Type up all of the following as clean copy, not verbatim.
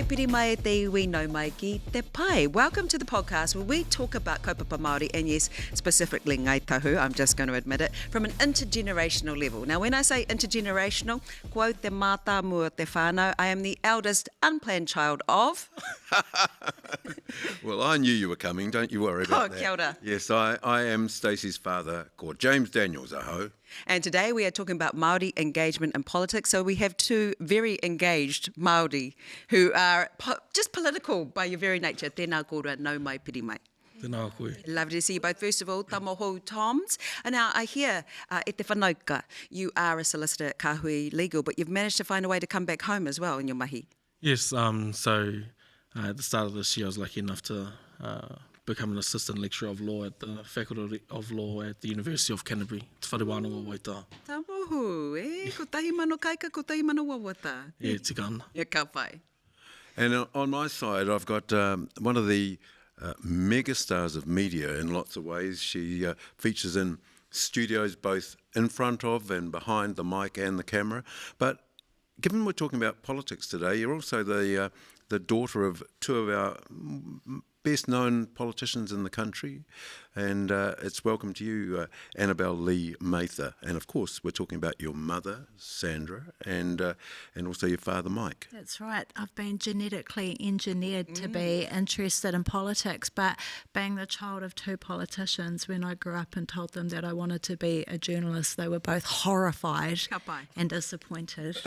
mai, piri mai te iwi no mai ki Te Pae. Welcome to the podcast where we talk about kaupapa Māori and yes, specifically ngai tahu, I'm just going to admit it, from an intergenerational level. Now when I say intergenerational, quo te mata mua te whānau, I am the eldest unplanned child of... Well, I knew you were coming, don't you worry about that. Kia ora. Yes, I am Stacey's father, called James Daniels, aho. And today we are talking about Māori engagement in politics. So we have two very engaged Māori who are just political by your very nature. Tēnā kōrua, nau mai piri mai. Tēnā koe. Lovely to see you both. First of all, tamoho Toms. And now I hear, e te whanauka, you are a solicitor at Kāhui Legal, but you've managed to find a way to come back home as well in your mahi. Yes, so at the start of this year I was lucky enough to become an assistant lecturer of law at the Faculty of Law at the University of Canterbury. Te whare wānanga waita. Tamohu, ko tahi mano kaika, ko tahi mano wawata. Yeah, tika ana. Yeah, ka pai. And on my side, I've got one of the mega stars of media in lots of ways. She features in studios both in front of and behind the mic and the camera. But given we're talking about politics today, you're also the daughter of two of our best-known politicians in the country, and it's welcome to you, Annabelle Lee Mather. And of course, we're talking about your mother, Sandra, and also your father, Mike. That's right. I've been genetically engineered to be interested in politics, but being the child of two politicians, when I grew up and told them that I wanted to be a journalist, they were both horrified and disappointed.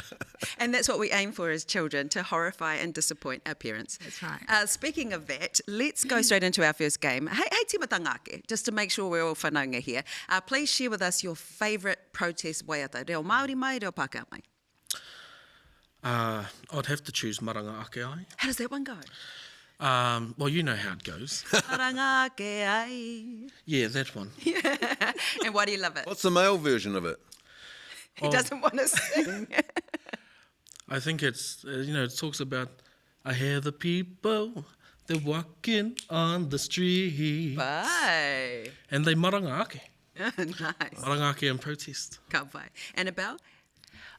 And that's what we aim for as children, to horrify and disappoint our parents. That's right. Speaking of that, let's go straight into our first game. Hey timatangake, just to make sure we're all whanaunga here. Please share with us your favourite protest waiata. Reo Māori mai, reo Pākehā mai? I'd have to choose maranga ake ai. How does that one go? Well, you know how it goes. Maranga ake ai. Yeah, that one. And why do you love it? What's the male version of it? He doesn't want to sing. I think it's, it talks about, I hear the people, they're walking on the street. Bye. And they maranga ake. Nice. Maranga ake and protest. Ka pai. Annabelle?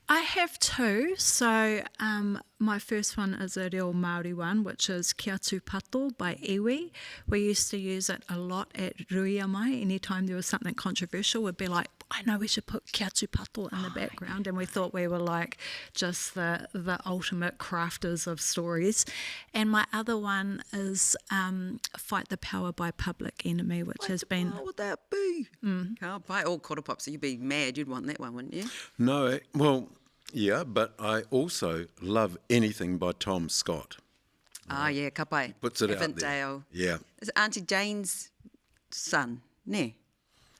I have two. So my first one is a reo Māori one, which is Kia tū pato by iwi. We used to use it a lot at Ruia mai. Anytime there was something controversial, we'd be like, I know we should put Kia tū pato in the background. And we thought we were like just the ultimate crafters of stories. And my other one is Fight the Power by Public Enemy, which has been... What would that be? Ka pai. Oh, kōrapop, so you'd be mad. You'd want that one, wouldn't you? No, well, yeah, but I also love anything by Tom Scott. Ah, yeah, ka pai. Puts it out there. Avondale. Yeah. Is it Auntie Jane's son? Ne?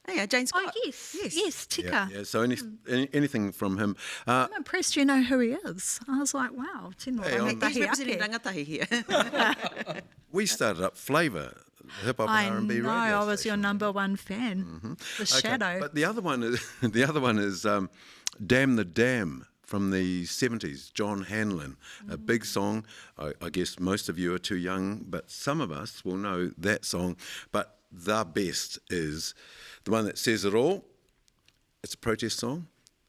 Oh, yeah, Jane Scott. Oh, yes, tika. Yeah, so anything from him. I'm impressed you know who he is. I was like, wow, tino He's representing rangatahi here. We started up Flavour, hip hop and R&B radio I was station. your number one fan. The Shadow. But the other one is Damn the Dam from the 70s, John Hanlon, a big song. I guess most of you are too young, but some of us will know that song. But the best is the one that says it all. It's a protest song.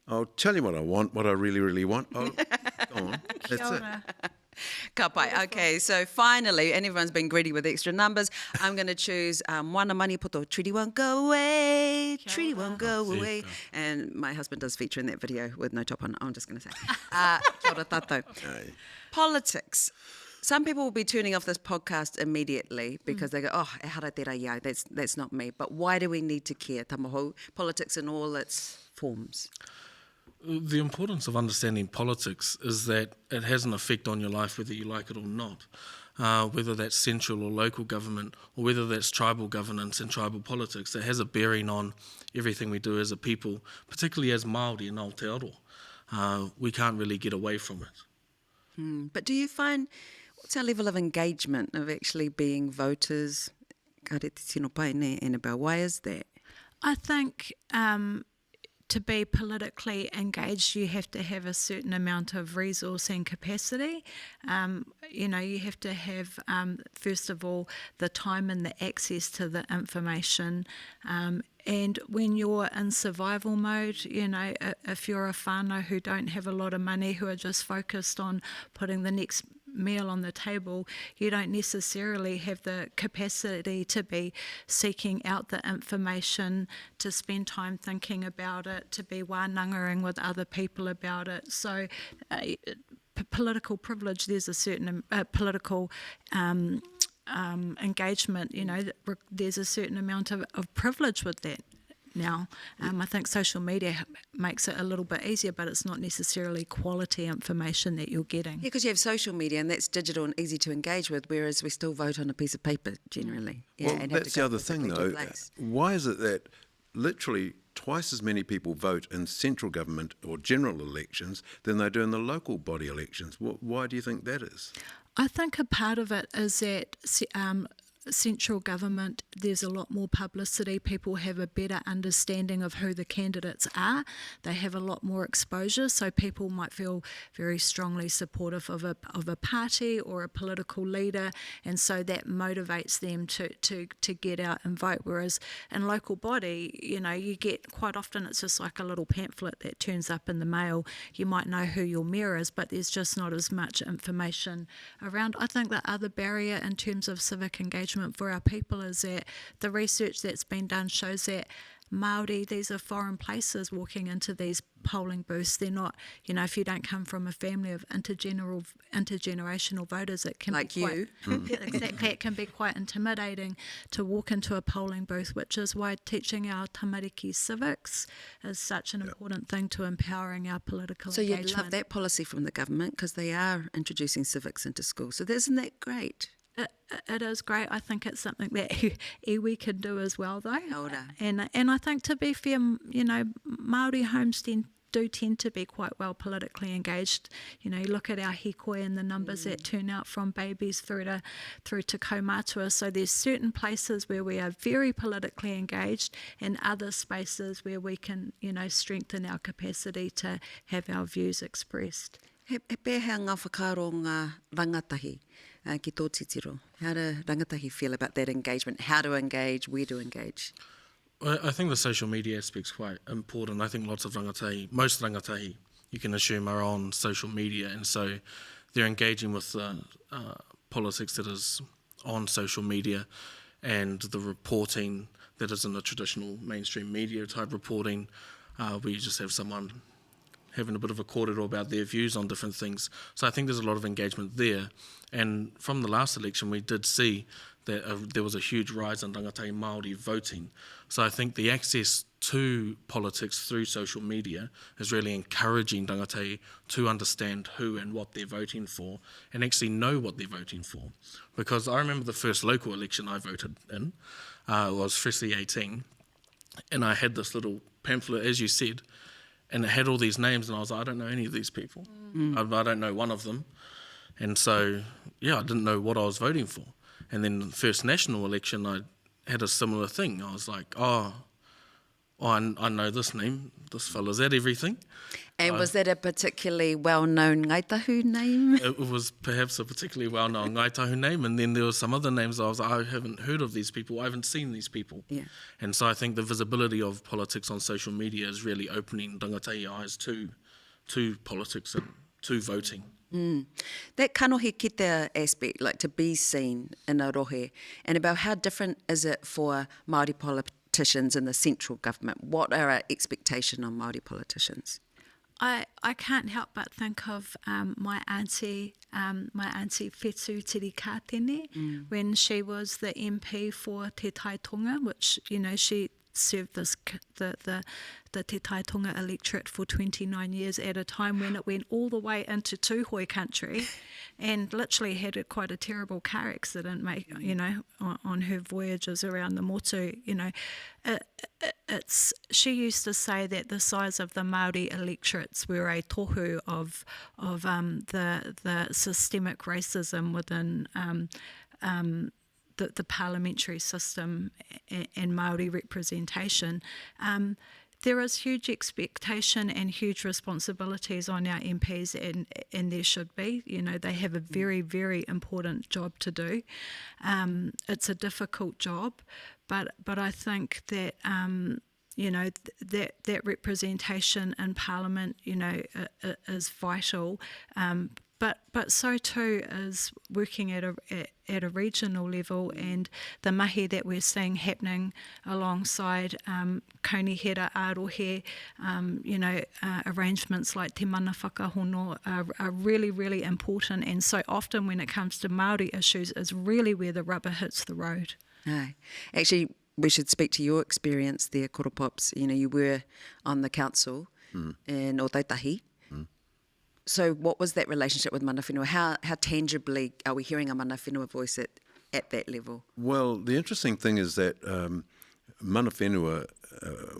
I'll tell you what I want, what I really, really want. Oh, go on. That's it. Ka pai. Okay, so finally, and everyone's been greedy with extra numbers, I'm going to choose Wana Mani Poto, Treaty Won't Go Away, Treaty Won't Go Away. And my husband does feature in that video with no top on, I'm just going to say. Kia ora tātou. Politics. Some people will be turning off this podcast immediately because they go, oh, e hara tērā iau, that's not me. But why do we need to care, tamaho? Politics in all its forms. The importance of understanding politics is that it has an effect on your life whether you like it or not. Whether that's central or local government, or whether that's tribal governance and tribal politics, it has a bearing on everything we do as a people, particularly as Māori in Aotearoa. We can't really get away from it. But do you find, what's our level of engagement of actually being voters? Ka re te tino pai ne, Annabelle, why is that? I think to be politically engaged, you have to have a certain amount of resource and capacity. You have to have, first of all, the time and the access to the information. And when you're in survival mode, if you're a whānau who don't have a lot of money, who are just focused on putting the next meal on the table, you don't necessarily have the capacity to be seeking out the information, to spend time thinking about it, to be wānangahing with other people about it. So political privilege, there's a certain political engagement, there's a certain amount of privilege with that now. I think social media makes it a little bit easier, but it's not necessarily quality information that you're getting. Yeah, because you have social media and that's digital and easy to engage with, whereas we still vote on a piece of paper generally. Yeah, Well, and have that's to go the other physically thing, to a though. place. Why is it that literally twice as many people vote in central government or general elections than they do in the local body elections? Why do you think that is? I think a part of it is that central government, there's a lot more publicity. People have a better understanding of who the candidates are. They have a lot more exposure, so people might feel very strongly supportive of a party or a political leader, and so that motivates them to get out and vote. Whereas in local body, you get quite often it's just like a little pamphlet that turns up in the mail. You might know who your mayor is, but there's just not as much information around. I think the other barrier in terms of civic engagement for our people is that the research that's been done shows that Māori, these are foreign places walking into these polling booths. They're not, if you don't come from a family of intergenerational voters, it can like be quite, you. Exactly, it can be quite intimidating to walk into a polling booth, which is why teaching our tamariki civics is such an important thing to empowering our political So engagement. you'd love that policy from the government because they are introducing civics into schools. So isn't that great? It is great. I think it's something that iwi can do as well, though. Ora. And I think, to be fair, Māori homes do tend to be quite well politically engaged. You look at our hikoi and the numbers that turn out from babies through to kaumātua. So there's certain places where we are very politically engaged, and other spaces where we can, strengthen our capacity to have our views expressed. He pēhea ngā whakaro ngā rangatahi ki tō titiro. How do rangatahi feel about that engagement? How to engage, where to engage? Well, I think the social media aspect's quite important. I think lots of rangatahi, most rangatahi, you can assume are on social media, and so they're engaging with politics that is on social media, and the reporting that is in the traditional mainstream media type reporting, where you just have someone having a bit of a kōrero about their views on different things. So I think there's a lot of engagement there. And from the last election, we did see that there was a huge rise in rangatahi Māori voting. So I think the access to politics through social media is really encouraging rangatahi to understand who and what they're voting for, and actually know what they're voting for. Because I remember the first local election I voted in was freshly 18, and I had this little pamphlet, as you said, and it had all these names, and I was like, I don't know any of these people. I don't know one of them. And so, I didn't know what I was voting for. And then the first national election, I had a similar thing. I was like, I know this name, this fella's at everything. And was that a particularly well-known ngaitahu name? It was perhaps a particularly well-known ngaitahu name, and then there were some other names I was like, I haven't heard of these people, I haven't seen these people. Yeah. And so I think the visibility of politics on social media is really opening rangatahi eyes to politics and to voting. That kanohi kitea aspect, like to be seen in a rohe, and about how different is it for Māori politicians in the central government? What are our expectations on Māori politicians? I can't help but think of my auntie Whetū Tiri Kātene, when she was the MP for Te Taitonga, which, she served the Te Taitonga electorate for 29 years at a time when it went all the way into Tūhoi country, and literally had quite a terrible car accident, on her voyages around the motu. She used to say that the size of the Māori electorates were a tohu of the systemic racism within the parliamentary system and Māori representation. There is huge expectation and huge responsibilities on our MPs, and there should be. They have a very, very important job to do. It's a difficult job, but I think that that representation in Parliament, is vital. But so too is working at a regional level, and the mahi that we're seeing happening alongside kaunihera arohe, arrangements like te mana whakahono are really, really important. And so often when it comes to Māori issues is really where the rubber hits the road. Aye. Actually, we should speak to your experience there, Koro Pops. You were on the council in Ōtautahi. So what was that relationship with mana whenua? How tangibly are we hearing a mana whenua voice at that level? Well, the interesting thing is that mana whenua,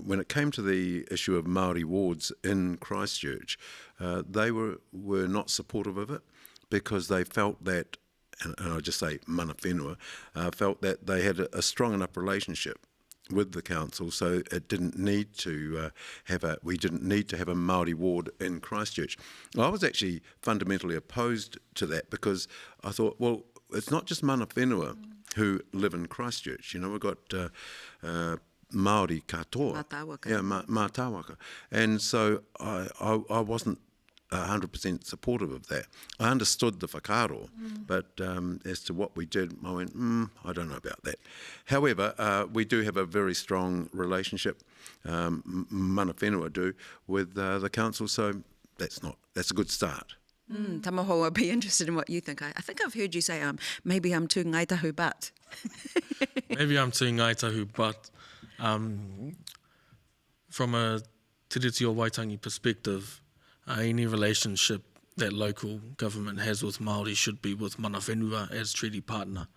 when it came to the issue of Māori wards in Christchurch, they were not supportive of it because they felt that, and I'll just say mana whenua, felt that they had a strong enough relationship with the council, so it didn't need to we didn't need to have a Māori ward in Christchurch. I was actually fundamentally opposed to that because I thought, well, it's not just mana whenua who live in Christchurch. We've got Māori katoa. Mātāwaka. Yeah, mātāwaka. And so I wasn't 100% supportive of that. I understood the whakaaro, but as to what we did, I went, I don't know about that. However, we do have a very strong relationship, mana whenua do, with the council, so that's a good start. Tamaho, I'd be interested in what you think. I think I've heard you say, maybe I'm too ngaitahu, but... Maybe I'm too ngaitahu, but from a Te Reti o Waitangi perspective, any relationship that local government has with Māori should be with mana whenua as treaty partner.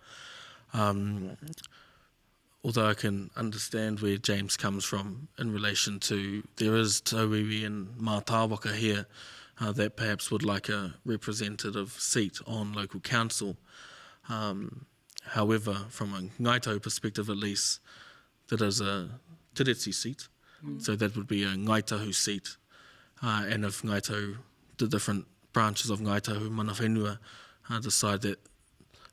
Although I can understand where James comes from in relation to there is tauiwi and mātāwaka here that perhaps would like a representative seat on local council. However, from a ngaitau perspective at least, that is a Te Reti seat, so that would be a ngaitahu seat. And if ngaitau, the different branches of ngaitahu, mana whenua, decide that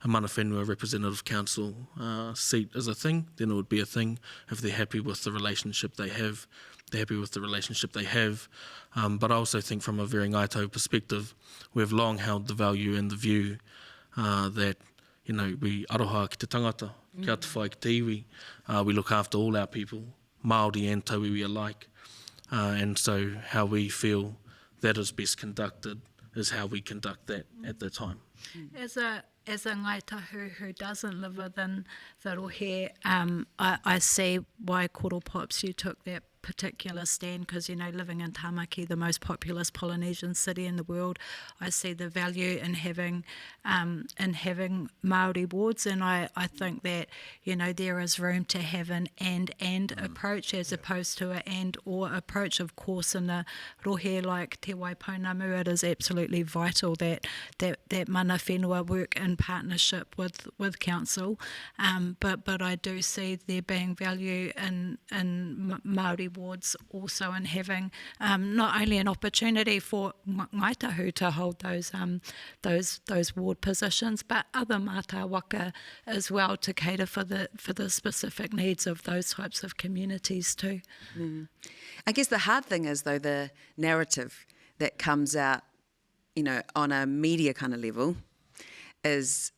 a mana whenua representative council seat is a thing, then it would be a thing. If they're happy with the relationship they have, they're happy with the relationship they have. But I also think from a very ngaitau perspective, we've long held the value and the view that, we aroha ki te tangata, kia te whai ki te iwi, we look after all our people, Māori and tauiwi alike. And so how we feel that is best conducted is how we conduct that at the time. As a ngaitahu who doesn't live within the rohe, I see why Koro Pops you took that particular stand because, living in Tāmaki, the most populous Polynesian city in the world, I see the value in having Māori wards, and I think that, there is room to have an and approach as opposed to an and or approach. Of course, in a rohe like Te Waipounamu, it is absolutely vital that mana whenua work in partnership with council, but I do see there being value in Māori wards also in having not only an opportunity for ngaitahu to hold those ward positions, but other mātāwaka as well to cater for the specific needs of those types of communities too. I guess the hard thing is though the narrative that comes out, on a media kind of level is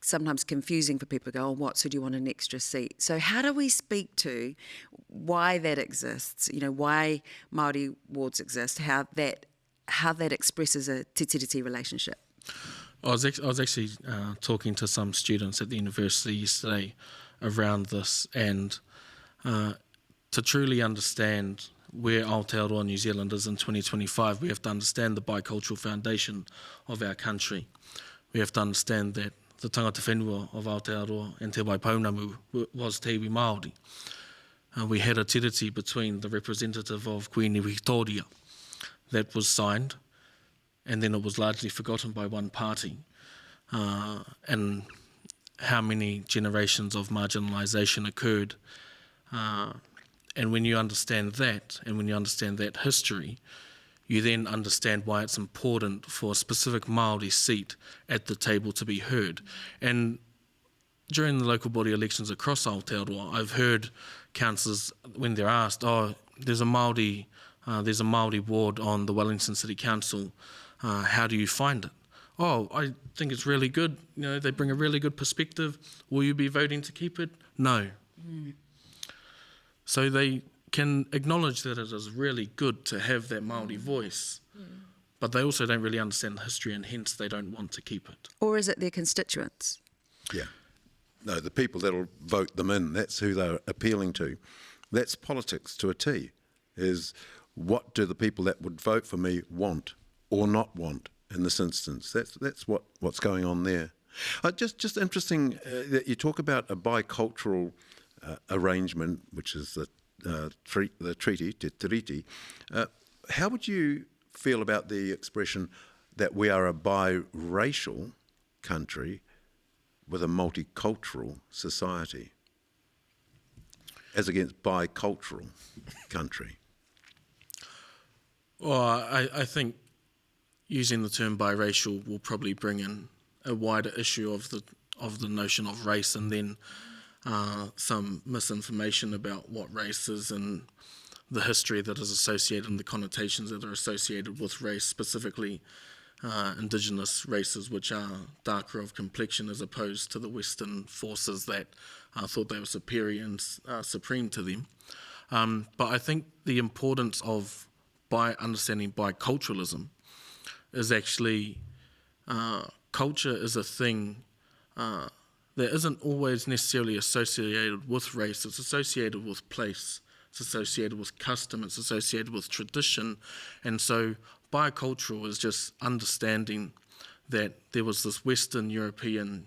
sometimes confusing for people to go, so do you want an extra seat? So how do we speak to why that exists, why Māori wards exist, how that expresses a te relationship? I was actually talking to some students at the university yesterday around this, and to truly understand where Aotearoa New Zealand is in 2025, we have to understand the bicultural foundation of our country. We have to understand that the tangata whenua of Aotearoa and Te Waipounamu was Te iwi Māori. We had a tiriti between the representative of Queen Victoria that was signed, and then it was largely forgotten by one party. And how many generations of marginalisation occurred. And when you understand that, and when you understand that history, you then understand why it's important for a specific Māori seat at the table to be heard. And during the local body elections across Aotearoa, I've heard councillors, when they're asked, there's a Māori ward on the Wellington City Council, how do you find it? oh, I think it's really good, they bring a really good perspective, will you be voting to keep it? No. So they can acknowledge that it is really good to have that Māori voice, but they also don't really understand the history, and hence they don't want to keep it. Or is it their constituents? Yeah. No, the people that'll vote them in, that's who they're appealing to. That's politics to a T, is what do the people that would vote for me want or not want in this instance? That's what's going on there. Just interesting that you talk about a bicultural arrangement, which is the treaty, Te Tiriti. How would you feel about the expression that we are a biracial country with a multicultural society, as against bicultural country? Well, I think using the term biracial will probably bring in a wider issue of the notion of race, and then some misinformation about what race is and the history that is associated and the connotations that are associated with race, specifically indigenous races, which are darker of complexion as opposed to the Western forces that thought they were superior and supreme to them. But I think the importance of understanding biculturalism is actually culture is a thing that isn't always necessarily associated with race. It's associated with place, it's associated with custom, it's associated with tradition. And so bicultural is just understanding that there was this Western European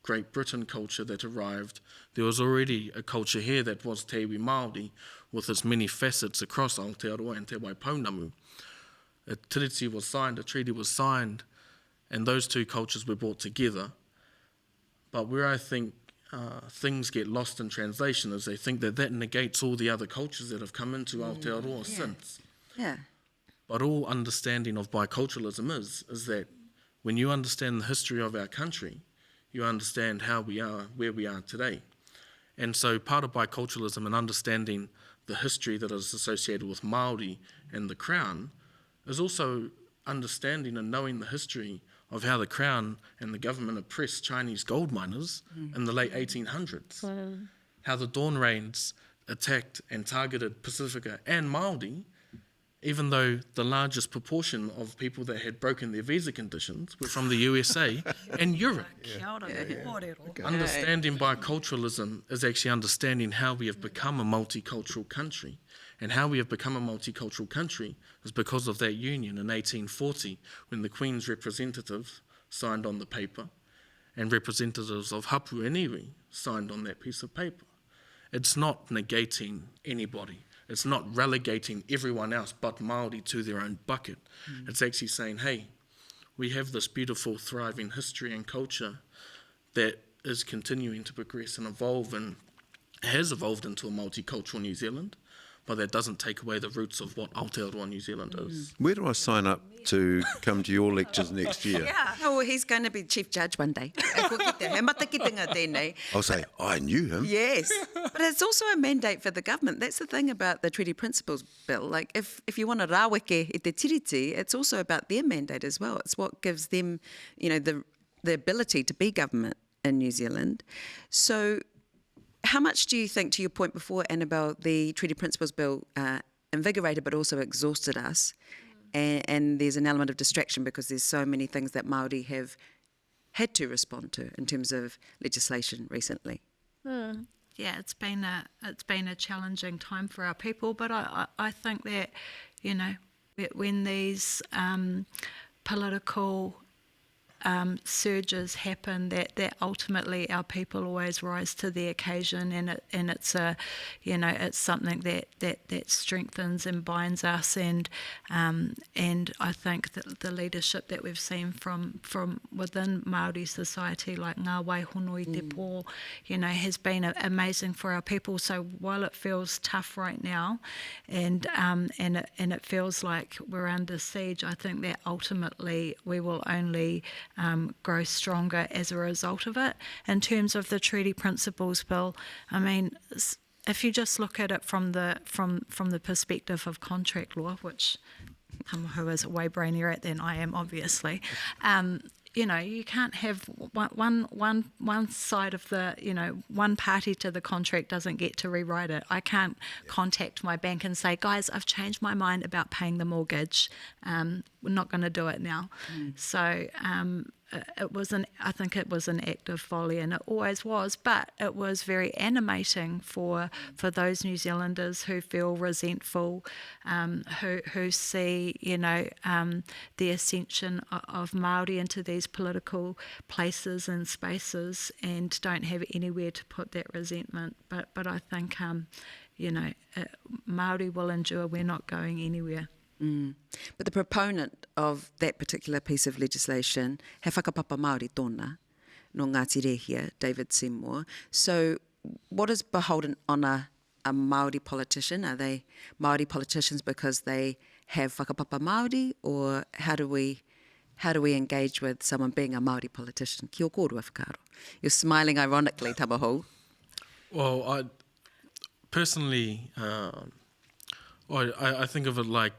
Great Britain culture that arrived. There was already a culture here that was Te Māori, with its many facets across Aotearoa and Te Waipounamu. A treaty was signed, and those two cultures were brought together. But where I think things get lost in translation is they think that negates all the other cultures that have come into Aotearoa since. Yeah. But all understanding of biculturalism is that when you understand the history of our country, you understand how we are, where we are today. And so part of biculturalism and understanding the history that is associated with Māori and the Crown is also understanding and knowing the history of how the Crown and the government oppressed Chinese gold miners in the late 1800s. Wow. How the Dawn Raids attacked and targeted Pacifica and Māori, even though the largest proportion of people that had broken their visa conditions were from the USA and Europe. Understanding biculturalism is actually understanding how we have become a multicultural country. And how we have become a multicultural country is because of that union in 1840, when the Queen's representatives signed on the paper and representatives of Hapu and Iwi signed on that piece of paper. It's not negating anybody. It's not relegating everyone else but Māori to their own bucket. It's actually saying, hey, we have this beautiful, thriving history and culture that is continuing to progress and evolve and has evolved into a multicultural New Zealand, but that doesn't take away the roots of what Aotearoa New Zealand is. Where do I sign up to come to your lectures next year? Yeah. Oh, well, he's going to be chief judge one day. I'll say, I knew him. Yes. But it's also a mandate for the government. That's the thing about the Treaty Principles Bill. Like, if you want to raweke i te tiriti, it's also about their mandate as well. It's what gives them, the ability to be government in New Zealand. So how much do you think, to your point before, Annabelle, the Treaty Principles Bill invigorated but also exhausted us, and there's an element of distraction because there's so many things that Māori have had to respond to in terms of legislation recently? Yeah, it's been a challenging time for our people, but I think that, when these political surges happen, that ultimately our people always rise to the occasion, and it's it's something that strengthens and binds us, and I think that the leadership that we've seen from within Māori society, like Ngā Waihono i Te Pō, has been amazing for our people. So while it feels tough right now, and it feels like we're under siege, I think that ultimately we will only grow stronger as a result of it. In terms of the Treaty Principles Bill, I mean, if you just look at it from the perspective of contract law, which Tamahu is way brainier than I am, obviously. You can't have one side of the, one party to the contract doesn't get to rewrite it. I can't contact my bank and say, guys, I've changed my mind about paying the mortgage. We're not going to do it now. So I think it was an act of folly, and it always was, but it was very animating for those New Zealanders who feel resentful, who see, the ascension of Māori into these political places and spaces and don't have anywhere to put that resentment. But I think, Māori will endure. We're not going anywhere. But the proponent of that particular piece of legislation, he whakapapa Māori tōna, no Ngāti Rehia, David Seymour. So what is beholden on a Māori politician? Are they Māori politicians because they have whakapapa Māori, or how do we engage with someone being a Māori politician? Kia kōrua whakaro. You're smiling ironically, Tamahu. Well, I personally, I think of it like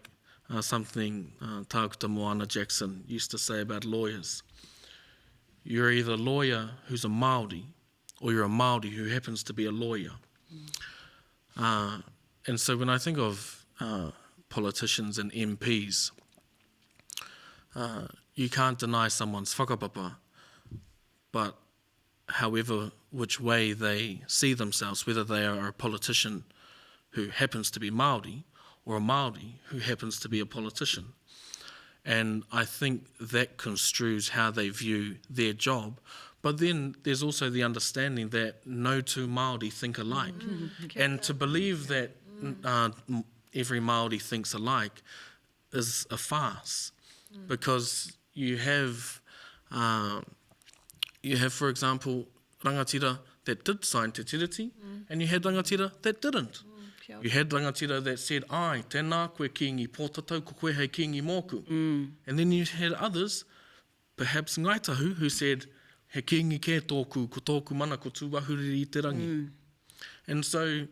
something Tākuta Moana Jackson used to say about lawyers. You're either a lawyer who's a Māori, or you're a Māori who happens to be a lawyer. And so when I think of politicians and MPs, you can't deny someone's whakapapa, but however which way they see themselves, whether they are a politician who happens to be Māori, or a Māori who happens to be a politician. And I think that construes how they view their job. But then there's also the understanding that no two Māori think alike. And to believe that every Māori thinks alike is a farce. Because you have, for example, rangatira that did sign te tiriti, and you had rangatira that didn't. You had rangatira that said, ai, tēnā koe kiingi pōtatau, ko koe hei kiingi mōku. And then you had others, perhaps ngaitahu, who said, he kiingi kē tōku, ko tōku mana, ko tū wahuriri I te rangi. And so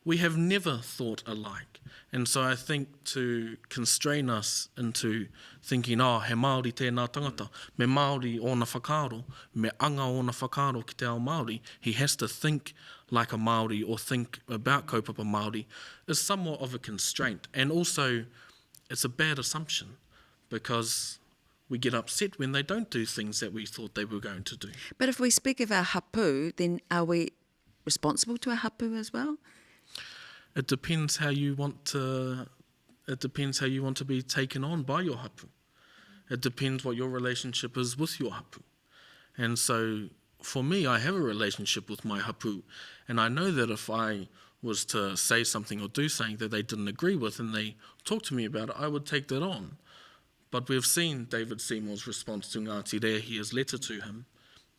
we have never thought alike. And so I think to constrain us into thinking, he Māori tēnā tangata, me Māori ōna whakaaro, me anga ōna whakaaro ki te ao Māori, he has to think like a Māori or think about kaupapa Māori, is somewhat of a constraint. And also, it's a bad assumption, because we get upset when they don't do things that we thought they were going to do. But if we speak of our hapu, then are we responsible to our hapu as well? It depends how you want to. It depends how you want to be taken on by your hapu. It depends what your relationship is with your hapu. And so, for me, I have a relationship with my hapu, and I know that if I was to say something or do something that they didn't agree with, and they talked to me about it, I would take that on. But we've seen David Seymour's response to Ngāti Rehia's letter to him.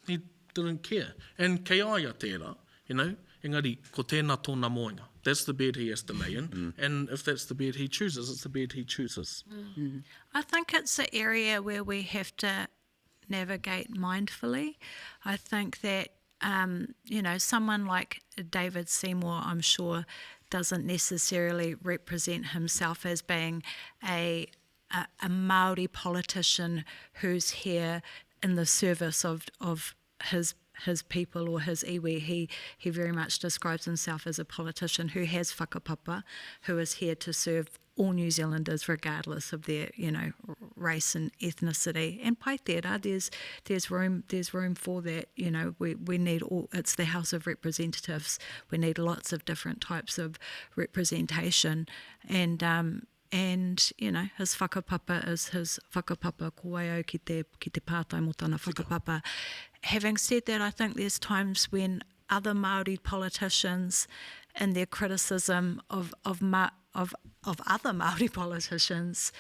He didn't care. And kei aia tērā, engari, ko tēnā tōna moenga. That's the bed he has to lay in. And if that's the bed he chooses, it's the bed he chooses. I think it's an area where we have to navigate mindfully. I think that, someone like David Seymour, I'm sure, doesn't necessarily represent himself as being a Māori politician who's here in the service of his people or his iwi. He very much describes himself as a politician who has whakapapa, who is here to serve all New Zealanders regardless of their, race and ethnicity. And pai tērā, there's room for that. We need all. It's the House of Representatives. We need lots of different types of representation, and his whakapapa is his whakapapa ko ai au ki te pātai mo tana whakapapa. Having said that, I think there's times when other Māori politicians, in their criticism of other Māori politicians,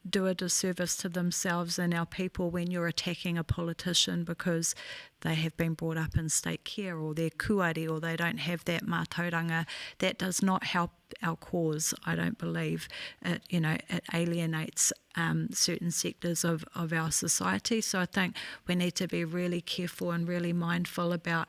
do a disservice to themselves and our people when you're attacking a politician because they have been brought up in state care or they're kuari or they don't have that mātauranga. That does not help our cause, I don't believe. It alienates certain sectors of our society. So I think we need to be really careful and really mindful about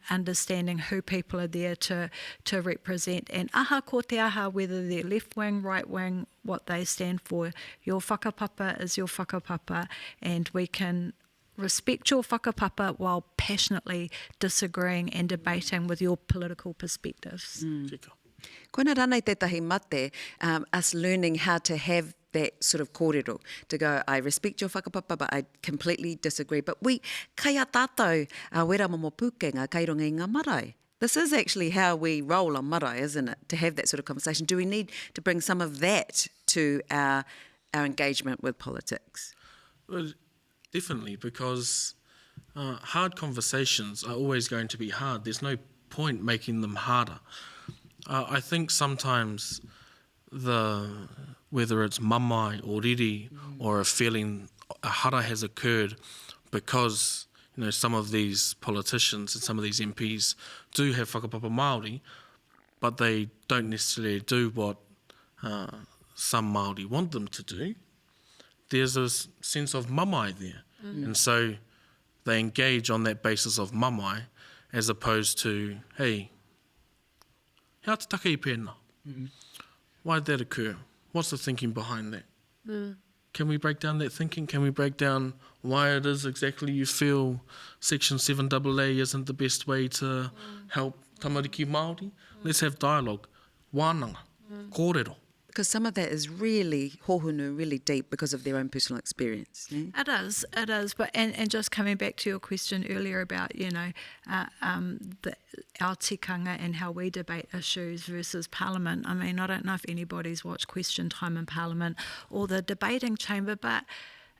understanding who people are there to represent. And aha ko te aha, whether they're left wing, right wing, what they stand for. Your whakapapa is your whakapapa, and we can respect your whakapapa while passionately disagreeing and debating with your political perspectives. Koina rānei tētahi mate, us learning how to have that sort of kōrero, to go, I respect your whakapapa, but I completely disagree. But kai a tātou wera momo pūkenga, kai ronga i ngā marae. This is actually how we roll on marae, isn't it? To have that sort of conversation. Do we need to bring some of that to our engagement with politics? Well, definitely, because hard conversations are always going to be hard. There's no point making them harder. I think sometimes whether it's mamai or riri or a feeling, a hara has occurred because some of these politicians and some of these MPs do have whakapapa Māori, but they don't necessarily do what some Māori want them to do. There's a sense of mamai there. And so they engage on that basis of mamai as opposed to, hey, how te take I pēnā? Why did that occur? What's the thinking behind that? Can we break down that thinking? Can we break down why it is exactly you feel Section 7AA isn't the best way to help tamariki Māori? Let's have dialogue. Wānanga, kōrero. Because some of that is really hohunu, really deep because of their own personal experience. Yeah? It is. But and just coming back to your question earlier about our tikanga and how we debate issues versus Parliament. I mean, I don't know if anybody's watched Question Time in Parliament or the debating chamber, but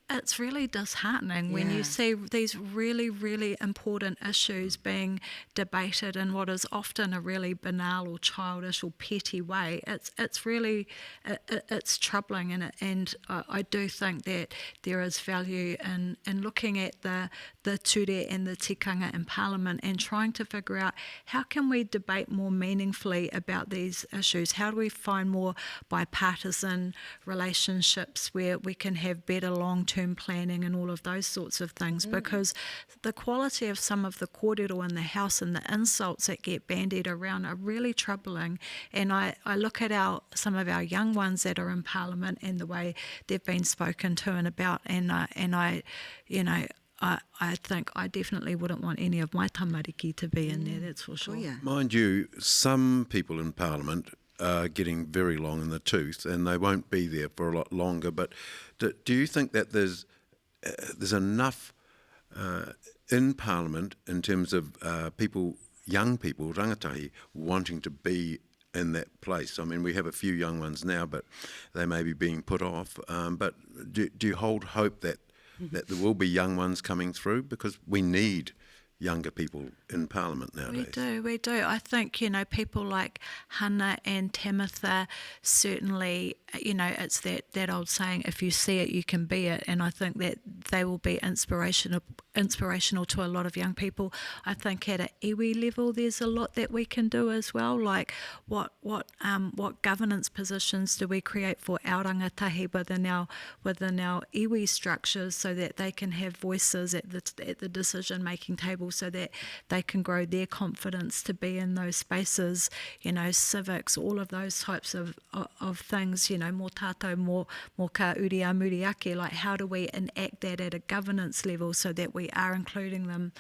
it's really disheartening when you see these really, really important issues being debated in what is often a really banal or childish or petty way. It's really it's troubling, and I do think that there is value in looking at the ture and the tikanga in Parliament and trying to figure out how can we debate more meaningfully about these issues. How do we find more bipartisan relationships where we can have better long-term planning and all of those sorts of things, because the quality of some of the kōrero in the House and the insults that get bandied around are really troubling. And I look at some of our young ones that are in Parliament and the way they've been spoken to and about, and I think I definitely wouldn't want any of my tamariki to be in there, that's for sure. Oh, yeah. Mind you, some people in Parliament are getting very long in the tooth and they won't be there for a lot longer, but do you think that there's enough in Parliament in terms of young people, rangatahi, wanting to be in that place? I mean, we have a few young ones now, but they may be being put off. But do you hold hope that there will be young ones coming through? Because we need younger people in Parliament nowadays. We do. I think, people like Hannah and Tamitha, certainly, it's that old saying, if you see it, you can be it. And I think that they will be inspirational to a lot of young people. I think at an iwi level, there's a lot that we can do as well. Like what governance positions do we create for our rangatahi within our iwi structures, so that they can have voices at the decision-making table, so that they can grow their confidence to be in those spaces, civics, all of those types of things, more tātou, more ka uri a muri ake, like how do we enact that at a governance level so that we are including them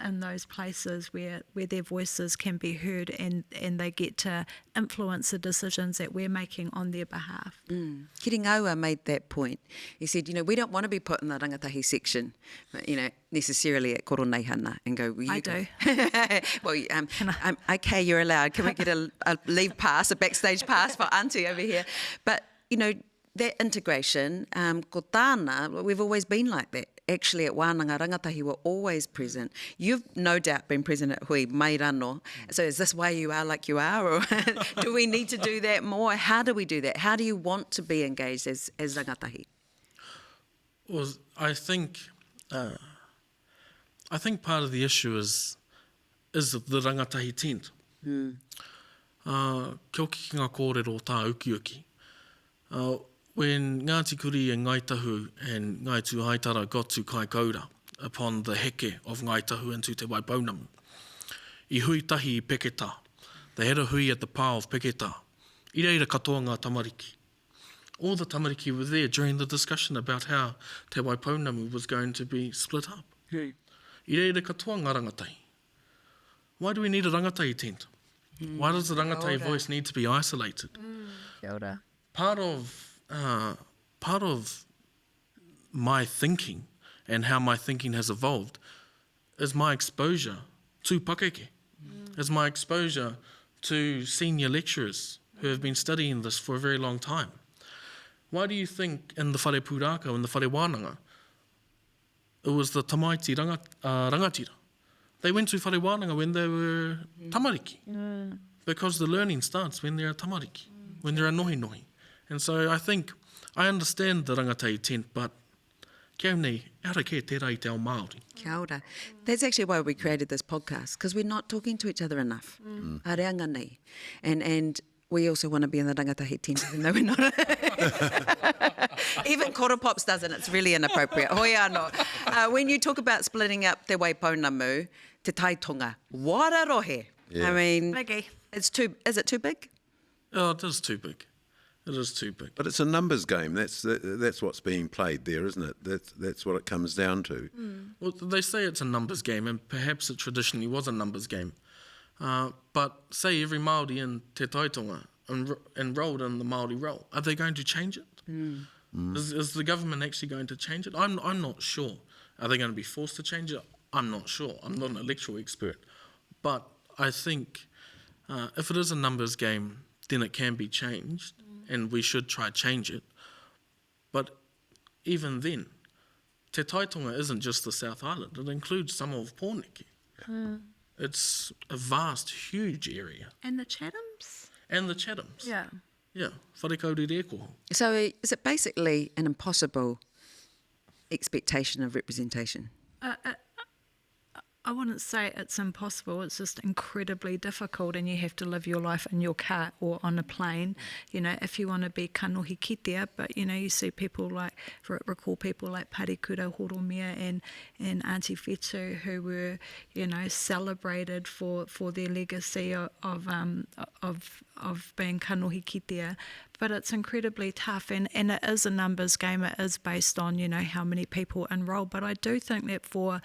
in those places where their voices can be heard and they get to influence the decisions that we're making on their behalf. Kiri Ngaua made that point. He said, we don't want to be put in the rangatahi section, necessarily at Koroneihana and go, I do. Well, okay, you're allowed. Can we get a leave pass, a backstage pass for Auntie over here? But, that integration, ko tāna, we've always been like that. Actually, at wānanga rangatahi were always present. You've no doubt been present at hui, mai rano. So is this why you are like you are? Or do we need to do that more? How do we do that? How do you want to be engaged as rangatahi? Well, I think part of the issue is the rangatahi tent. Kia oti ki ngā kōrero tā ukiuki. When Ngāti Kuri and Ngāi Tahu and Ngāi Tūhaitara got to Kaikoura upon the heke of Ngāi Tahu into Te Waipounamu. I hui tahi I Peketa. They had a hui at the pa of Peketa. I reira katoa ngā tamariki. All the tamariki were there during the discussion about how Te Waipounamu was going to be split up. I reira katoa ngā rangatai. Why do we need a rangatai tent? Why does the rangatai voice need to be isolated? Kia ora. Part of my thinking and how my thinking has evolved is my exposure to pakeke, is my exposure to senior lecturers who have been studying this for a very long time. Why do you think in the whare pūrākau, in the whare wānanga, it was the tamaiti rangatira? They went to whare wānanga when they were tamariki, because the learning starts when there are tamariki, when there are nohi. And so I think I understand the rangatai tent, but kia nei, ara ke tērā I te ao Māori. Kia ora. That's actually why we created this podcast, because we're not talking to each other enough. A reanga nei. And we also want to be in the rangatahi tent, even though we're not. Even Koro Pops doesn't. It's really inappropriate. Hoi anō. When you talk about splitting up Te Waipounamu, Te Taitonga, wararohe. Yeah. I mean, Biggie. is it too big? Oh, it is too big. It is too big. But it's a numbers game. That's what's being played there, isn't it? That's what it comes down to. Well, they say it's a numbers game, and perhaps it traditionally was a numbers game. But say every Māori in Te Taitonga enrolled in the Māori roll. Are they going to change it? Is the government actually going to change it? I'm not sure. Are they going to be forced to change it? I'm not sure. I'm not an electoral expert. But I think if it is a numbers game, then it can be changed, and we should try to change it. But even then, Te Taitonga isn't just the South Island. It includes some of Pōneke. It's a vast, huge area. And the Chathams? And the Chathams. Yeah. Yeah, wharekauri reko. So is it basically an impossible expectation of representation? I wouldn't say it's impossible, it's just incredibly difficult, and you have to live your life in your car or on a plane, you know, if you want to be kanohi kitea. But, you know, you see people like, recall people like Parikura Horomia and Auntie Whetu, who were, you know, celebrated for their legacy of being kanohi kitea. But it's incredibly tough, and it is a numbers game. It is based on, you know, how many people enrol. But I do think that for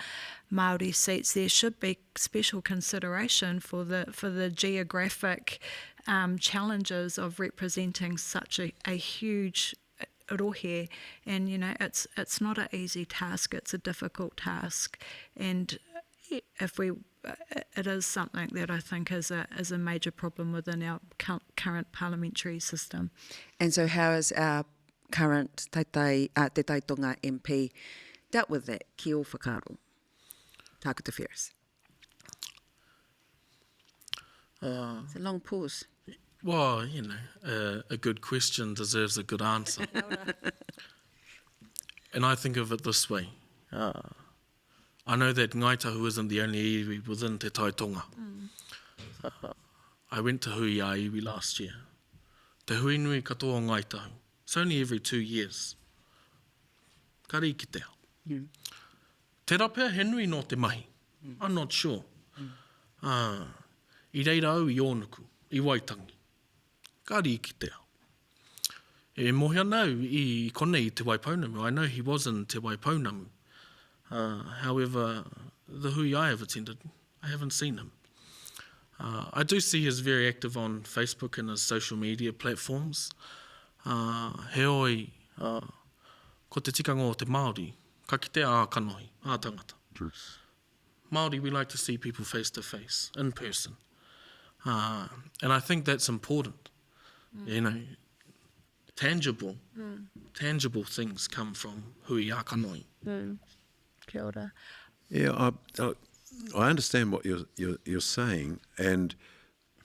Māori seats, there should be special consideration for the geographic challenges of representing such a huge rohe. And, you know, it's not an easy task. It's a difficult task, and it is something that I think is a major problem within our current parliamentary system. And so how has our current Te Taitonga MP dealt with that? Ki o whakaro? Tākuta Ferris. It's a long pause. Well, you know, a good question deserves a good answer. And I think of it this way. I know that Ngāi Tahu isn't the only iwi within Te Taitonga. I went to hui a iwi last year. Te hui nui katoa Ngāi Tahu. It's only every 2 years. Kari kitea. Tērā pēr he nui no te mahi. I'm not sure. I reira au I ōnuku, I Waitangi. Kari kitea. E mohi anau I konei I Te Waipounamu. I know he was in Te Waipounamu. However, the hui I have attended, I haven't seen him. I do see he's very active on Facebook and his social media platforms. He oi, ko te tikanga o te Māori, ka kitea ā kanohi, ā tangata. Māori, we like to see people face to face, in person. And I think that's important. You know, tangible things come from hui ā kanohi. Kia ora. Yeah, I understand what you're saying, and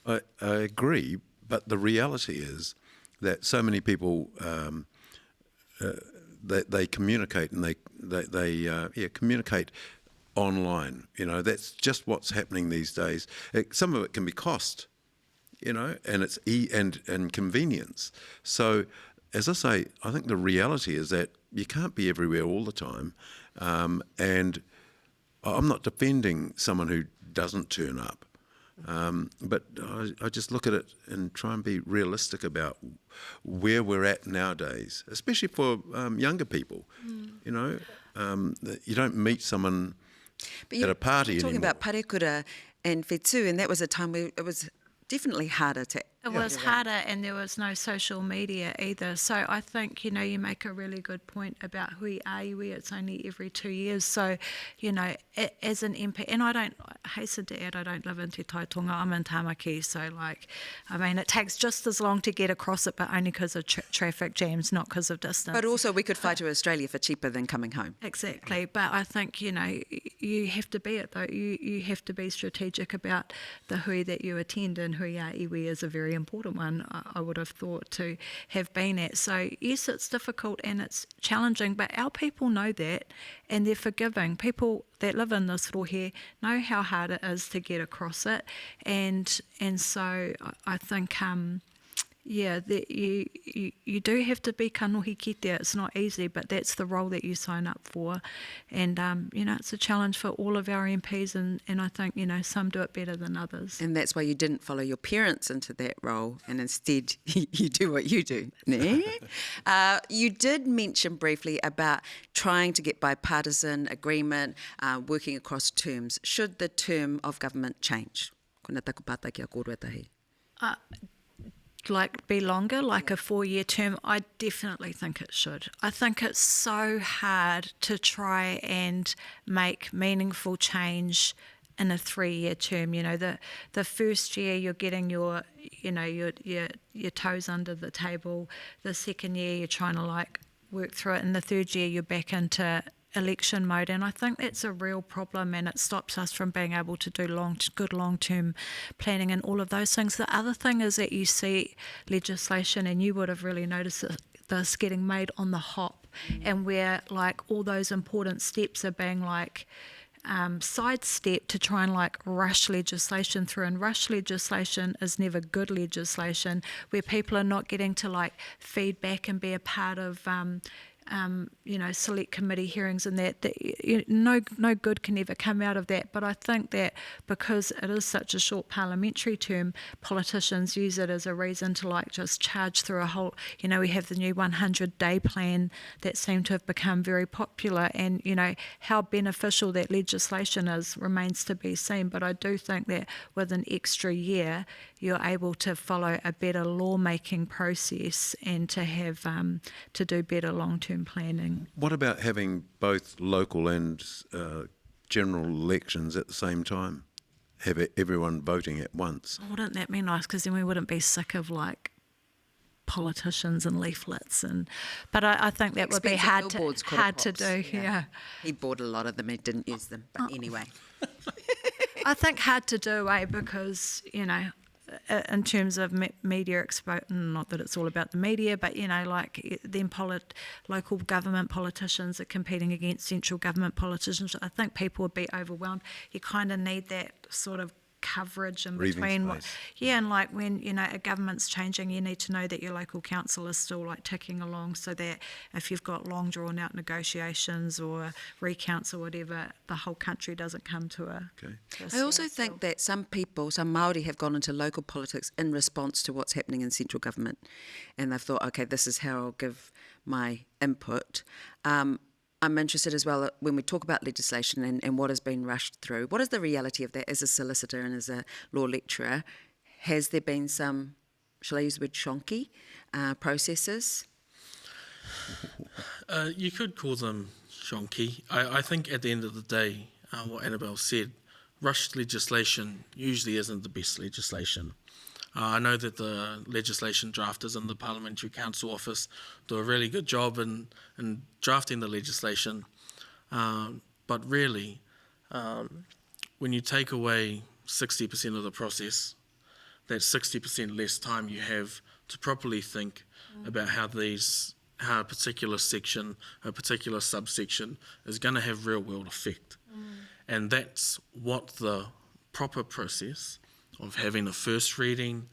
I agree. But the reality is that so many people they communicate, and they communicate online. You know, that's just what's happening these days. Some of it can be cost, you know, and it's and convenience. So, as I say, I think the reality is that you can't be everywhere all the time. And I'm not defending someone who doesn't turn up, but I just look at it and try and be realistic about where we're at nowadays, especially for younger people. You know, you don't meet someone at a party you're talking anymore. about parekura and whetū, and that was a time where it was definitely harder to... It was harder, and there was no social media either. So I think, you make a really good point about hui aiwi. It's only every 2 years. So, as an MP, and I hasten to add, I don't live in Te Taitonga, I'm in Tamaki. So, it takes just as long to get across it, but only because of traffic jams, not because of distance. But also we could fly to Australia for cheaper than coming home. Exactly. But I think, you have to be it, though. You have to be strategic about the hui that you attend, and hui aiwi is a very important one, I would have thought, to have been at. So yes, it's difficult and it's challenging, but our people know that and they're forgiving. People that live in this rohe know how hard it is to get across it, and so I think that you do have to be kanohi kitea. It's not easy, but that's the role that you sign up for. And, it's a challenge for all of our MPs, and I think, some do it better than others. And that's why you didn't follow your parents into that role, and instead you do what you do. You did mention briefly about trying to get bipartisan agreement, working across terms. Should the term of government change? Kona taku pata ki a kōruatahi. Be longer, like a 4-year term, I definitely think it should. I think it's so hard to try and make meaningful change in a 3-year term. The first year you're getting your toes under the table. The second year you're trying to work through it, and the third year you're back into election mode, and I think that's a real problem, and it stops us from being able to do good long-term planning and all of those things. The other thing is that you see legislation, and you would have really noticed this getting made on the hop, and where all those important steps are being sidestep to try and rush legislation through, and rush legislation is never good legislation, where people are not getting to feedback and be a part of select committee hearings, and that no good can ever come out of that. But I think that because it is such a short parliamentary term, politicians use it as a reason to just charge through a whole, we have the new 100-day plan that seemed to have become very popular, and how beneficial that legislation is remains to be seen. But I do think that with an extra year you're able to follow a better lawmaking process and to have to do better long-term planning. What about having both local and general elections at the same time? Have everyone voting at once? Wouldn't that be nice? Because then we wouldn't be sick of politicians and leaflets, but I think that would be hard to do. Yeah. He bought a lot of them. He didn't use them, but anyway. I think hard to do, because in terms of media exposure, not that it's all about the media, but then local government politicians are competing against central government politicians. I think people would be overwhelmed. You kind of need that sort of coverage in between. And when a government's changing, you need to know that your local council is still ticking along, so that if you've got long drawn out negotiations or recounts or whatever, the whole country doesn't come to a I also think that some Māori have gone into local politics in response to what's happening in central government, and they've thought, okay, this is how I'll give my input. I'm interested as well when we talk about legislation and what has been rushed through. What is the reality of that as a solicitor and as a law lecturer? Has there been some, shall I use the word shonky, processes? You could call them shonky. I think at the end of the day, what Annabelle said, rushed legislation usually isn't the best legislation. I know that the legislation drafters in the Parliamentary Council Office do a really good job in drafting the legislation, but really, when you take away 60% of the process, that's 60% less time you have to properly think about how a particular section, a particular subsection is going to have real-world effect. And that's what the proper process of having a first reading,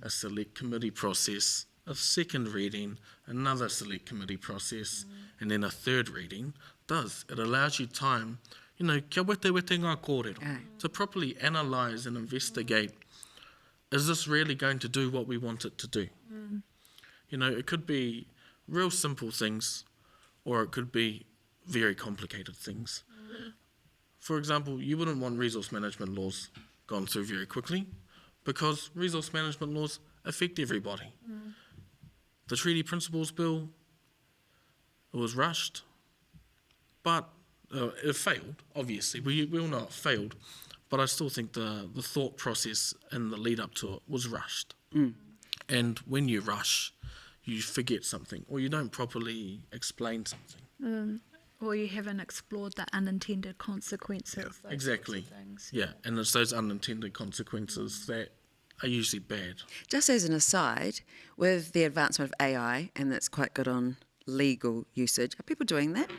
a select committee process, a second reading, another select committee process, and then a third reading does. It allows you time kia wete ngā kōrero. To properly analyse and investigate, is this really going to do what we want it to do? It could be real simple things, or it could be very complicated things. For example, you wouldn't want resource management laws gone through very quickly, because resource management laws affect everybody. The Treaty Principles Bill, it was rushed, but it failed, obviously. We all know it failed, but I still think the thought process and the lead up to it was rushed. And when you rush, you forget something, or you don't properly explain something. Or you haven't explored the unintended consequences. Those Exactly. sorts of things. Yeah, and it's those unintended consequences that are usually bad. Just as an aside, with the advancement of AI, and that's quite good on legal usage, are people doing that?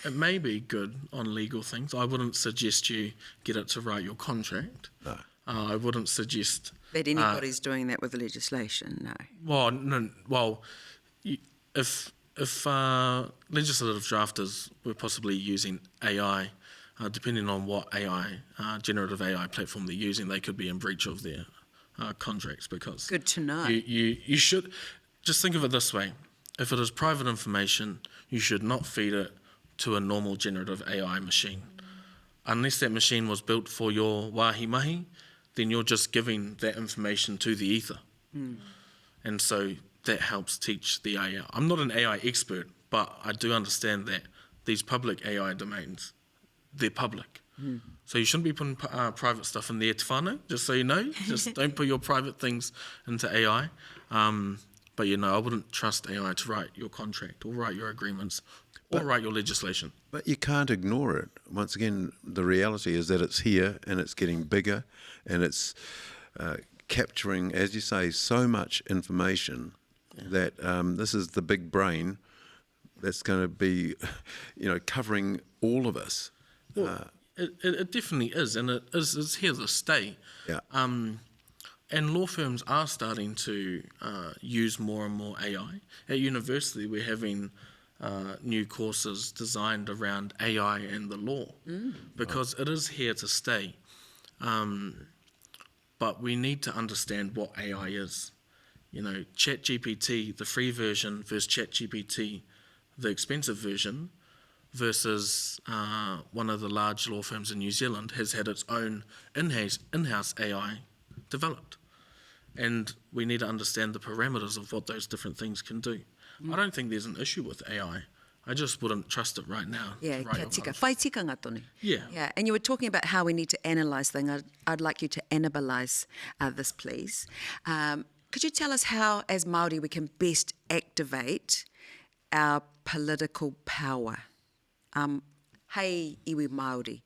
It may be good on legal things. I wouldn't suggest you get it to write your contract. No. I wouldn't suggest That anybody's doing that with the legislation, no. If legislative drafters were possibly using AI, depending on what generative AI platform they're using, they could be in breach of their contracts, because Good to know. you should just think of it this way: if it is private information, you should not feed it to a normal generative AI machine, unless that machine was built for your wāhi mahi. Then you're just giving that information to the ether, and so that helps teach the AI. I'm not an AI expert, but I do understand that these public AI domains, they're public. So you shouldn't be putting private stuff in there, te whānau, just so you know. Just don't put your private things into AI. But I wouldn't trust AI to write your contract or write your agreements or write your legislation. But you can't ignore it. Once again, the reality is that it's here and it's getting bigger, and it's capturing, as you say, so much information that this is the big brain that's going to be, covering all of us. Well, it definitely is, and it's here to stay. Yeah. And law firms are starting to use more and more AI. At university, we're having new courses designed around AI and the law, because it is here to stay. But we need to understand what AI is. ChatGPT, the free version, versus ChatGPT, the expensive version, versus one of the large law firms in New Zealand has had its own in-house AI developed. And we need to understand the parameters of what those different things can do. I don't think there's an issue with AI. I just wouldn't trust it right now. Yeah, to write kia your tika. contract. Whai tikanga tonu. Yeah. Yeah, and you were talking about how we need to analyse things. I'd like you to analyse this, please. Could you tell us how, as Māori, we can best activate our political power? Hei iwi Māori.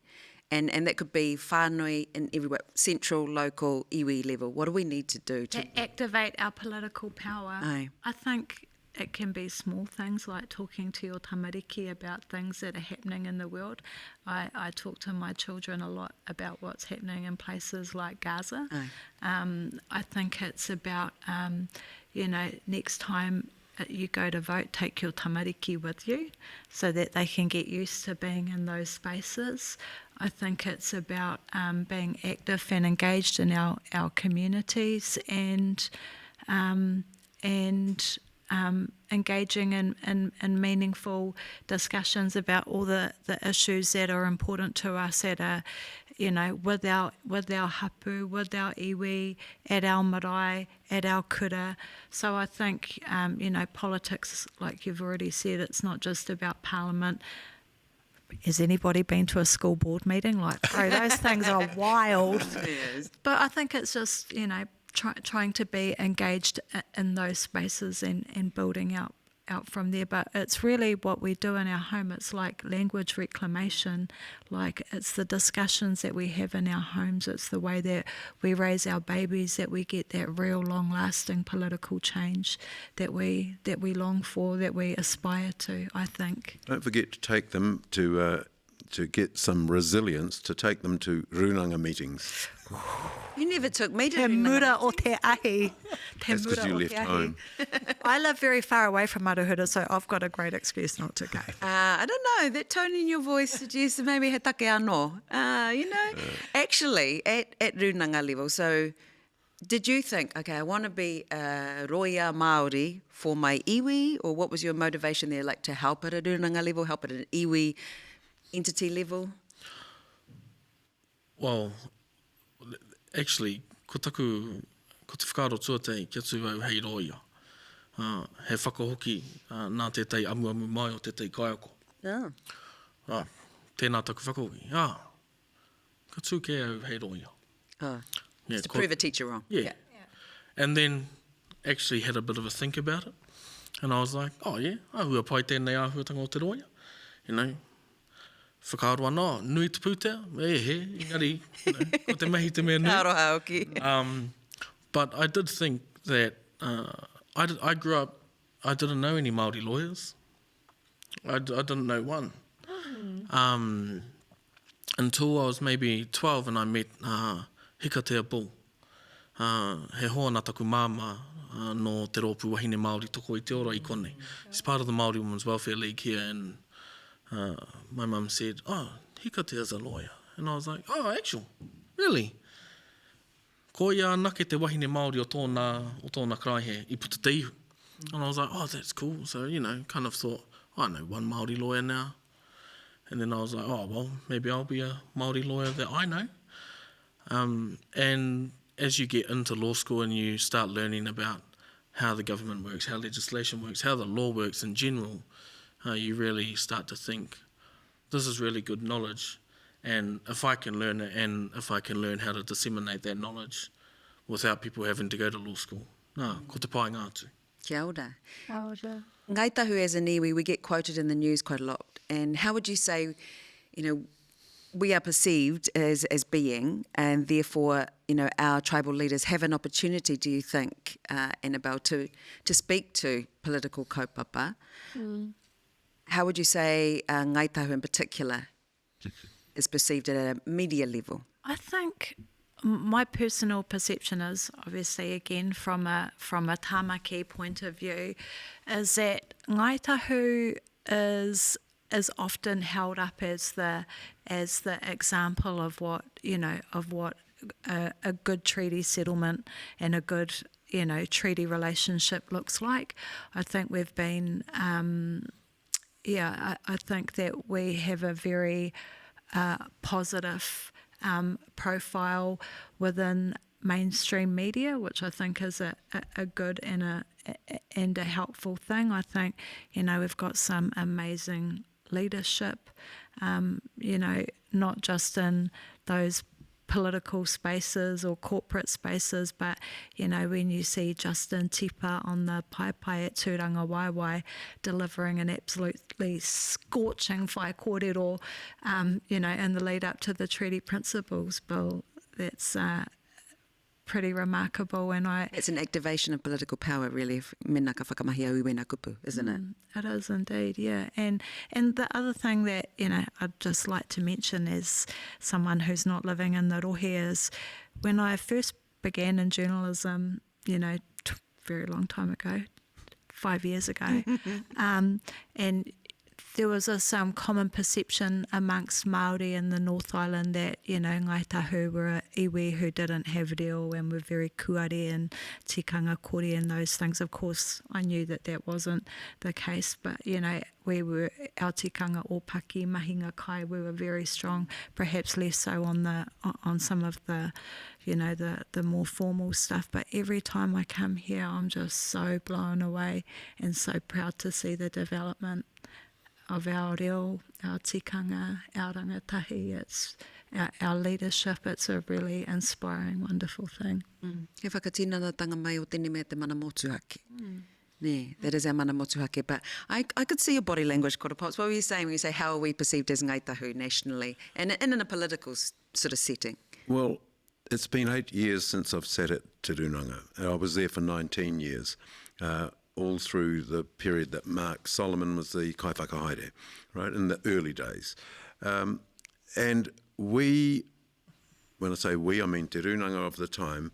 And that could be whānui in everywhere, central, local, iwi level. What do we need to do to activate our political power? Aye. I think it can be small things like talking to your tamariki about things that are happening in the world. I talk to my children a lot about what's happening in places like Gaza. I think it's about, next time you go to vote, take your tamariki with you so that they can get used to being in those spaces. I think it's about being active and engaged in our communities and engaging in meaningful discussions about all the issues that are important to us that are, with our hapu, with our iwi, at our marae, at our kura. So I think, politics, like you've already said, it's not just about Parliament. Has anybody been to a school board meeting? Those things are wild. Yes. But I think it's just, trying to be engaged in those spaces and building out from there. But it's really what we do in our home. It's like language reclamation. It's the discussions that we have in our homes. It's the way that we raise our babies, that we get that real long-lasting political change that we long for, that we aspire to, I think. Don't forget to take them to get some resilience, to take them to runanga meetings. You never took me to Te Runanga. mura o te ahi. Te That's because mura you o left te ahi. home. I live very far away from Maruhura, so I've got a great excuse not to go. I don't know, that tone in your voice suggests that maybe he take anō. Actually, at Runanga level, so did you think, okay, I want to be a roia Māori for my iwi, or what was your motivation there, like to help at a Runanga level, help at an iwi entity level? Well, actually, ko te whakaaro tuatei kia tū au hei roia. He whakahoki nā tētai amu mai o tētai kaiako. Oh. Tēnā taku whakahoki. Ka tū ke au hei roia. Oh. Yeah, Just to prove a teacher wrong. Yeah. And then actually had a bit of a think about it. And I was like, oh yeah, ahua pai tēnei āhuatanga o te roia. You know, whakaaro anō, nui te pūtea, engari, ko te mahi te mea nui. Aroha oki. But I did think that I grew up, I didn't know any Māori lawyers. I didn't know one. Until I was maybe 12 and I met Hikatea Bull. He hoana taku māma no te rōpū wahine Māori toko i te ora I konei. He's part of the Māori Women's Welfare League here, and my mum said, oh, Hikatea's a lawyer. And I was like, oh, actual, really? Ko ia nake te wahine Māori o tōna kraihe I puta te ihu. And I was like, oh, that's cool. So, you know, kind of thought, I know one Māori lawyer now. And then I was like, oh, well, maybe I'll be a Māori lawyer that I know. And as you get into law school and you start learning about how the government works, how legislation works, how the law works in general, you really start to think, this is really good knowledge. And if I can learn it, and if I can learn how to disseminate that knowledge without people having to go to law school, ko te pae ngātu. Kia ora. Ngai tahu as an iwi, we get quoted in the news quite a lot. And how would you say, you know, we are perceived as being, and therefore, you know, our tribal leaders have an opportunity, do you think, Annabelle, to speak to political kaupapa? How would you say Ngai tahu in particular is perceived at a media level? I think my personal perception is, obviously, again, from a tāmaki point of view, is that Ngai tahu is often held up as the example of what, you know, of what a good treaty settlement and a good, you know, treaty relationship looks like. I think we've been, I think that we have a very positive profile within mainstream media, which I think is a good and a helpful thing. I think, you know, we've got some amazing leadership, you know, not just in those political spaces or corporate spaces, but, you know, when you see Justin Tipa on the Pae at Tūranga Waiwai delivering an absolutely scorching whai kōrero, you know, in the lead up to the Treaty Principles Bill, that's pretty remarkable. And It's an activation of political power, really, mena ka whakamahi au I wena kupu, isn't it? It is indeed, yeah. And the other thing that, you know, I'd just like to mention as someone who's not living in the rohe is when I first began in journalism, you know, very long time ago, 5 years ago, and there was some common perception amongst Māori in the North Island that, you know, Ngai tahu were a iwi who didn't have reo and were very kuare and tikanga kore and those things. Of course, I knew that wasn't the case, but, you know, we were, our tikanga ōpaki, mahinga kai, we were very strong, perhaps less so on some of the, you know, the more formal stuff. But every time I come here, I'm just so blown away and so proud to see the development of our reo, our tikanga, our rangatahi, it's our leadership. It's a really inspiring, wonderful thing. He whakatinanatanga mai o tēnei mea te mana motuhake. Ne, that is our mana motuhake. But I could see your body language, Kora Pops. What were you saying when you say how are we perceived as Ngai tahu nationally and in a political sort of setting? Well, it's been 8 years since I've sat at Te Runanga. I was there for 19 years. All through the period that Mark Solomon was the kai whakahaere, right, in the early days. And we when I say we, I mean te runanga of the time,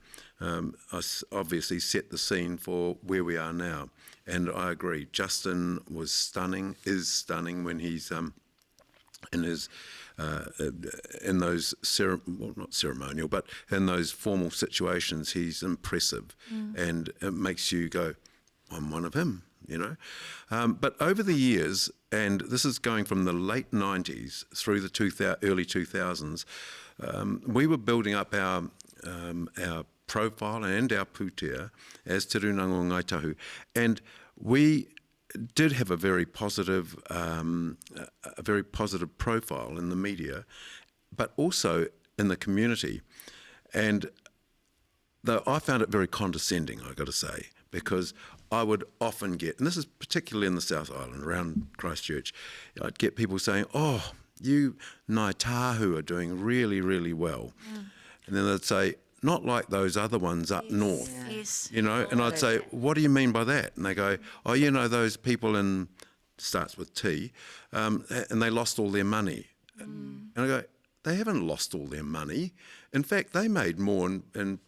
obviously set the scene for where we are now. And I agree, Justin was stunning, is stunning when he's in his in those not ceremonial, but in those formal situations, he's impressive, and it makes you go, I'm one of him, you know. But over the years, and this is going from the late 90s through the early 2000s, we were building up our profile and our pūtea as Te Runanga o Ngāi Tahu, and we did have a very positive profile in the media, but also in the community. And though I found it very condescending, I've got to say, because I would often get, and this is particularly in the South Island, around Christchurch, I'd get people saying, oh, you Ngāi Tahu are doing really, really well. And then they'd say, not like those other ones up north, you know, and I'd say, what do you mean by that? And they go, oh, you know, those people in, starts with T, and they lost all their money. And I go, they haven't lost all their money. In fact, they made more in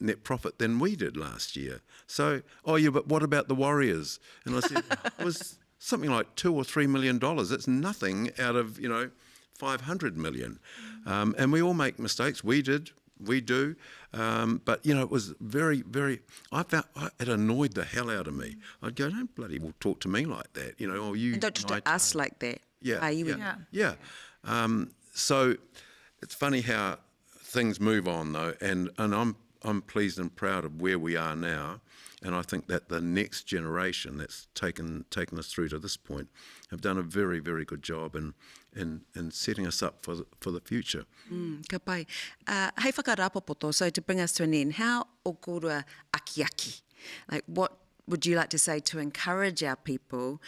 net profit than we did last year. So, oh yeah, but what about the Warriors? And I said, it was something like $2 or $3 million. It's nothing out of, you know, 500 million. And we all make mistakes. We do. But, you know, it was very, very, it annoyed the hell out of me. I'd go, don't bloody well talk to me like that. You know, you. And don't talk to us like that. Yeah. So it's funny how things move on though, and I'm pleased and proud of where we are now, and I think that the next generation that's taken us through to this point have done a very, very good job in setting us up for the future. Ka pai. Hei whakarapopoto, so to bring us to an end, how okorua aki? Like, what would you like to say to encourage our people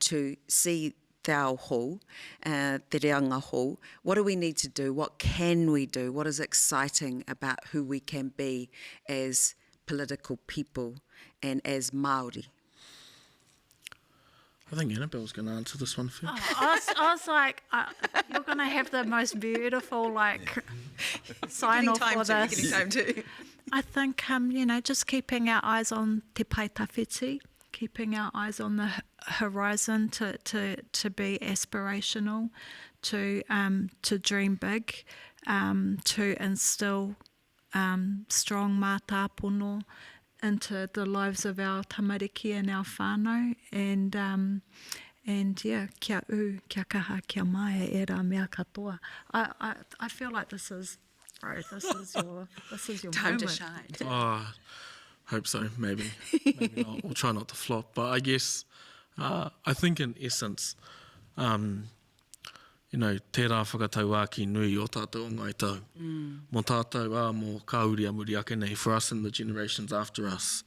to see te ao hou, te reanga hou? What do we need to do? What can we do? What is exciting about who we can be as political people and as Māori? I think Annabelle's going to answer this one first. I was like, you're going to have the most beautiful sign off for this. Getting time to. I think, you know, just keeping our eyes on Te Pae tawhiti, keeping our eyes on the horizon to be aspirational, to dream big, to instill strong mātāpono into the lives of our tamariki and our whānau, and yeah, kia kia kaha, kia mai, e rā mea katoa. I feel like this is your time moment. to shine. Oh, hope so, maybe not. We'll try not to flop. But I guess, I think in essence, you know, tērā whakatauaki nui o tātou o Ngāi Tahu. Mō tātou mō kauria muri ake nei, for us and the generations after us.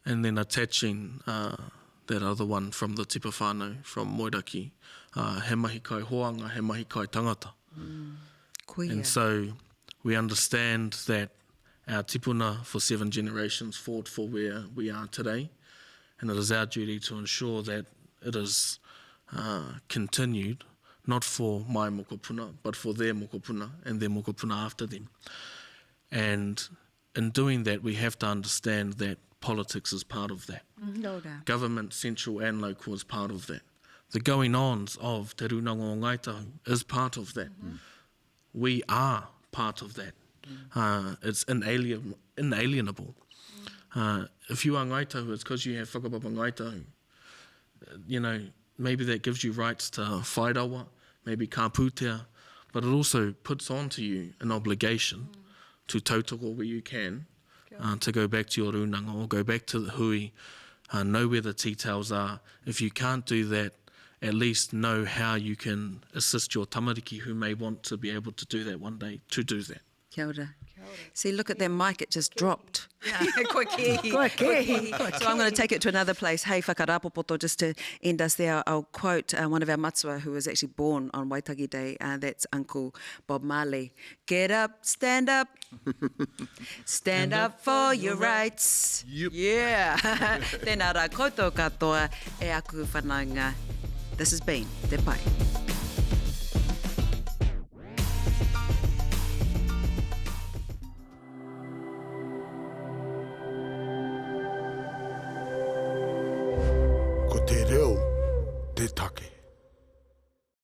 And then attaching that other one from the tipa whānau, from Moiraki, he mahi kai hoanga, he mahi kai tangata. And so we understand that our tipuna for 7 generations fought for where we are today, and it is our duty to ensure that it is continued, not for my mokopuna, but for their mokopuna and their mokopuna after them. And in doing that, we have to understand that politics is part of that. Government, central and local, is part of that. The going-ons of Te Runanga o Ngāi Tahu is part of that. We are part of that. It's inalienable. If you are Ngāi Tahu, it's because you have whakapapa Ngāi Tahu. You know, maybe that gives you rights to whairawa, maybe ka pūtea, but it also puts onto you an obligation to tautoko where you can, to go back to your runanga or go back to the hui, know where the details are. If you can't do that, at least know how you can assist your tamariki who may want to be able to do that one day, to do that. Kia ora. See, look at that mic, it just dropped. Yeah. Koe kihi. So I'm going to take it to another place. Hei whakarapopoto, just to end us there, I'll quote one of our matua who was actually born on Waitangi Day, that's Uncle Bob Marley. Get up, stand up for your rights. Yep. Yeah. Tēnā rā koutou katoa e aku whananga. This has been Te Pae.